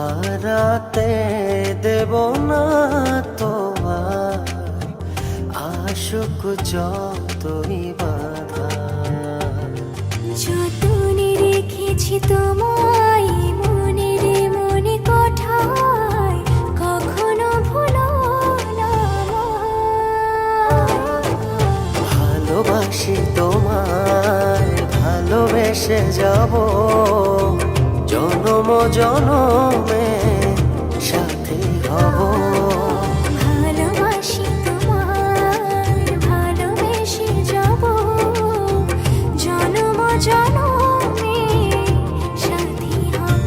হারাতে দেব না তো আর আশুক যতই বাধা। যতনে রেখেছি তোমায় মনের মনে কোঠায়, কখনো ভুলো না আমায়। ভালোবাসি তোমায়, ভালোবেসে যাব জনম জনমে সাথী হব। ভালোবাসি তোমায়, ভালোবেসে যাব জনম জনমে সাথী হব।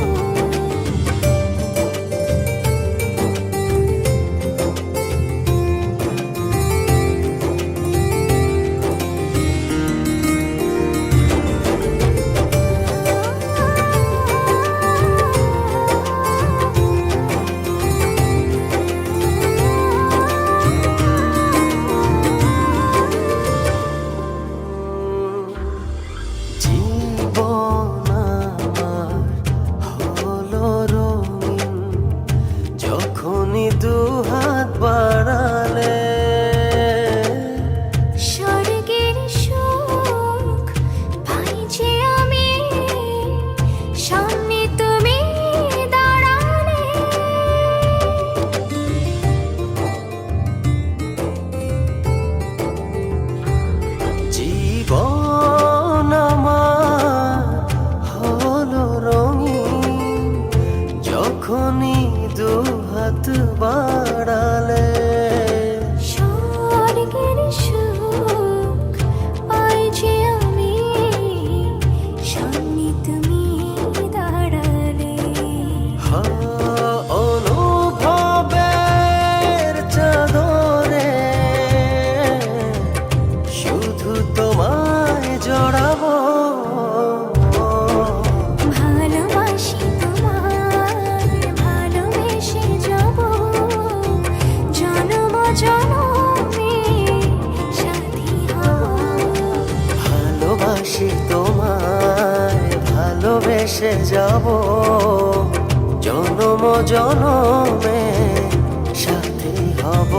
জীবন আমার হলো রঙিন যখনই দুহাত বাড়ালে। স্বর্গের সুখ পাই যে আমি, সামনে তুমি দাঁড়ালে। জীবন আমার হলো রঙিন যখনই দুহাত বাড়ালে। স্বর্গের সুখ পাই যে আমি, সামনে তুমি দাঁড়ালে। অনুভবের চাদরে শুধু তোমায় জড়াবো। ভালোবাসি তোমায়, ভালোবেসে যাব জনম জনমে সাথী হব। ভালোবাসি তোমায়, ভালোবেসে যাব জনম জনমে সাথী হব।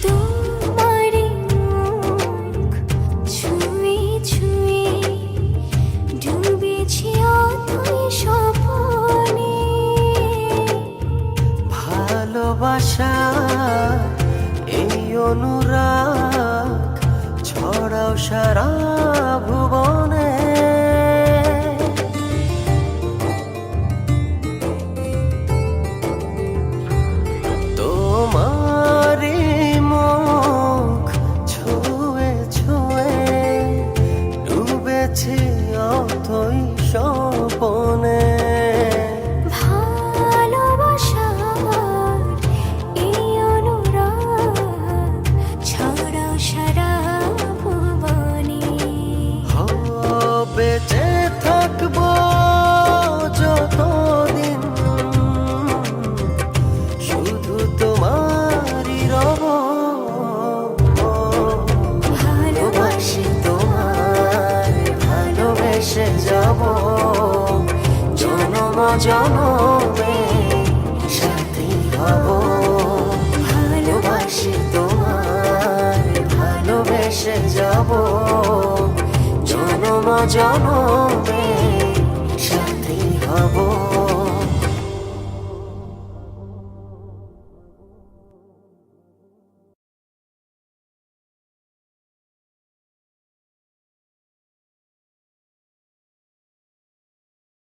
তোমার মুখ ছুঁয়ে ছুঁয়ে ডুবেছি অথই স্বপ্নে। ভালোবাসা এই অনুরাগ ছড়াও সারা ভুবনে। তোমারি মুখ ছুঁয়ে ছুঁয়ে ডুবেছি অথই স্বপনে। ভালোবাসার এই অনুরাগ ছড়াও সারা ভুবনে। বেঁচে থাকবো যতদিন শুধু তোমারই রব। ভালোবাসি তোমায়, ভালোবেসে যাব জনম জনমে সাথী হব। ভালোবাসি তোমায়, ভালোবেসে যাব জনম জনমে সাথী হব।